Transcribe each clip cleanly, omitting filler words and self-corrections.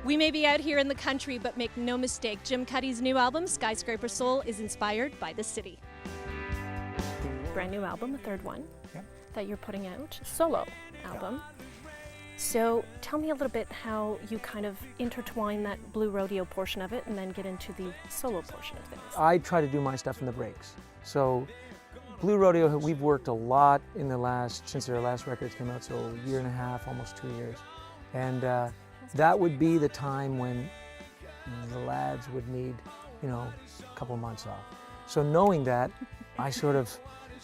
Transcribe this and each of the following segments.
We may be out here in the country, but make no mistake, Jim Cuddy's new album, Skyscraper Soul, is inspired by the city. Brand new album, the third one that you're putting out, solo album. So tell me a little bit how you kind of intertwine that Blue Rodeo portion of it and then get into the solo portion of things. I try to do my stuff in the breaks. So Blue Rodeo, we've worked a lot in since their last records came out, so a year and a half, almost 2 years. And that would be the time when the lads would need, a couple of months off. So knowing that, I sort of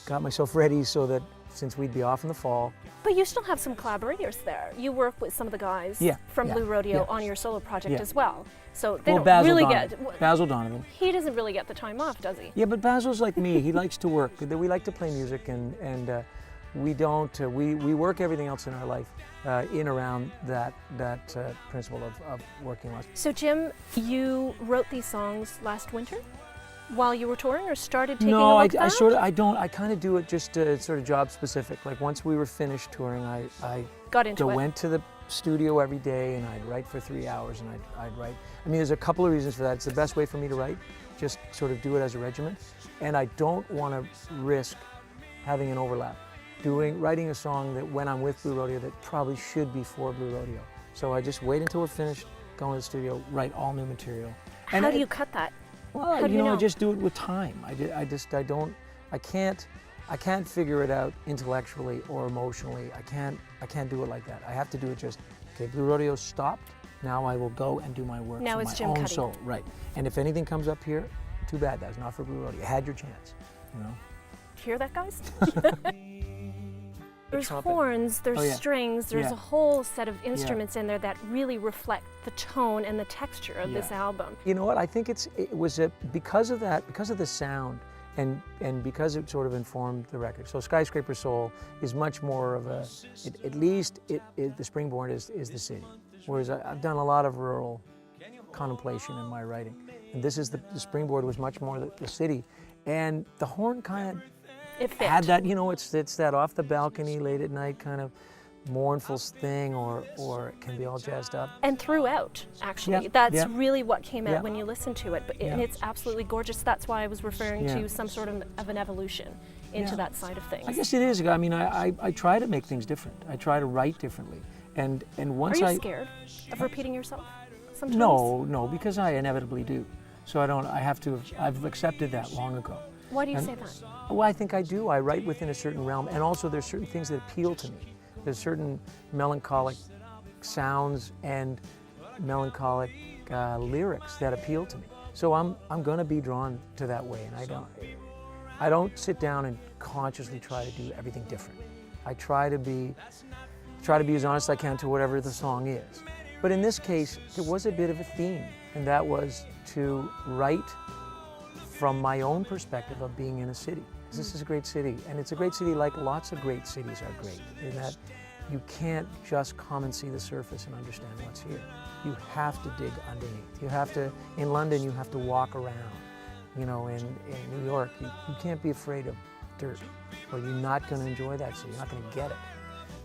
got myself ready so that since we'd be off in the fall. But you still have some collaborators there. You work with some of the guys from Blue Rodeo on your solo project as well. So they don't really Basil Donovan. He doesn't really get the time off, does he? Yeah, but Basil's like me. He likes to work. We like to play music, and we don't. We work everything else in our life in around that principle of working less. So Jim, you wrote these songs last winter while you were touring, or started taking a look back? I kind of do it just sort of job specific. Like once we were finished touring, I went to the studio every day and I'd write for 3 hours and I'd write. I mean, there's a couple of reasons for that. It's the best way for me to write, just sort of do it as a regiment. And I don't want to risk having an overlap. Writing a song that when I'm with Blue Rodeo that probably should be for Blue Rodeo. So I just wait until we're finished, go into the studio, write all new material. How do you cut that? Well, I just do it with time. I can't figure it out intellectually or emotionally. I can't do it like that. I have to do it just, okay, Blue Rodeo stopped. Now I will go and do my work now for it's my Jim own Cuddy. soul. Right. And if anything comes up here, too bad, that's not for Blue Rodeo. You had your chance, Hear that, guys? There's trumpet. Horns, there's strings, there's a whole set of instruments in there that really reflect the tone and the texture of this album. You know what? I think it was because of that, because of the sound, and because it sort of informed the record. So Skyscraper Soul is much more of at least the springboard is the city. Whereas I've done a lot of rural contemplation in my writing, and this is the springboard was much more the city, and the horn kind of. It fit. Had that, it's that off the balcony late at night kind of mournful thing, or it can be all jazzed up. And throughout, actually, that's really what came out when you listen to it. And it's absolutely gorgeous. That's why I was referring to some sort of an evolution into that side of things. I guess it is. I mean, I try to make things different. I try to write differently. And once Are you scared of repeating yourself sometimes? No, because I inevitably do. So I've accepted that long ago. Why do you say that? Well, I think I do. I write within a certain realm, and also there's certain things that appeal to me. There's certain melancholic sounds and melancholic lyrics that appeal to me. So I'm going to be drawn to that way, and I don't sit down and consciously try to do everything different. I try to be as honest as I can to whatever the song is. But in this case, there was a bit of a theme, and that was to write from my own perspective of being in a city. This is a great city, and it's a great city like lots of great cities are great, in that you can't just come and see the surface and understand what's here. You have to dig underneath. In London, you have to walk around. In New York, you can't be afraid of dirt, or you're not going to enjoy that city, you're not going to get it.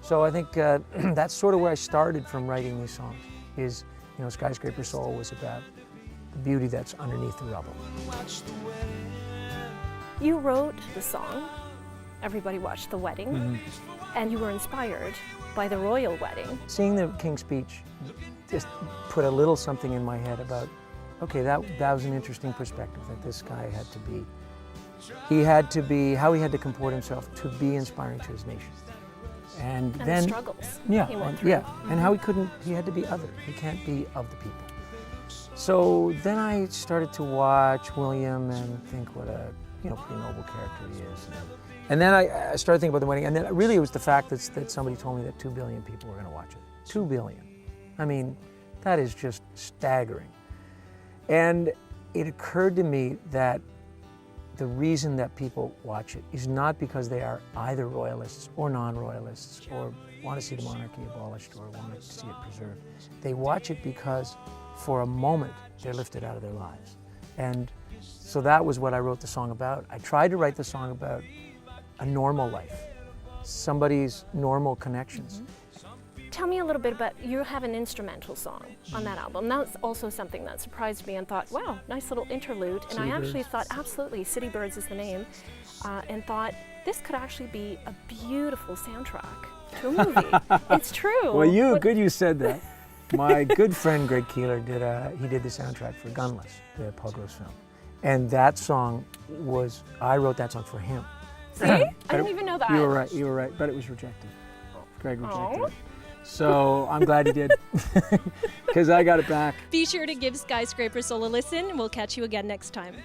So I think that's sort of where I started from writing these songs, is, Skyscraper Soul was about the beauty that's underneath the rubble. You wrote the song, Everybody Watched the Wedding, and you were inspired by the royal wedding. Seeing the King's Speech just put a little something in my head about, okay, that was an interesting perspective, that this guy had to be, how he had to comport himself to be inspiring to his nation. And then the struggles he went through. And how he had to be other. He can't be of the people. So then I started to watch William and think what a pretty noble character he is. And then I started thinking about the wedding, and then really it was the fact that somebody told me that 2 billion people were going to watch it. 2 billion. I mean, that is just staggering. And it occurred to me that the reason that people watch it is not because they are either royalists or non-royalists, or want to see the monarchy abolished or want to see it preserved. They watch it because for a moment they're lifted out of their lives. And so that was what I wrote the song about. I tried to write the song about a normal life, somebody's normal connections. Tell me a little bit about, you have an instrumental song on that album. That's also something that surprised me and thought, wow, nice little interlude. And I actually thought, absolutely, City Birds is the name, and thought this could actually be a beautiful soundtrack to a movie. It's true. Well, good you said that. My good friend Greg Keeler did the soundtrack for Gunless, the Paul Gross film. And that song I wrote that song for him. See? I didn't even know that. You were right, but it was rejected. Greg rejected it. So I'm glad he did, because I got it back. Be sure to give Skyscraper Soul a listen. We'll catch you again next time.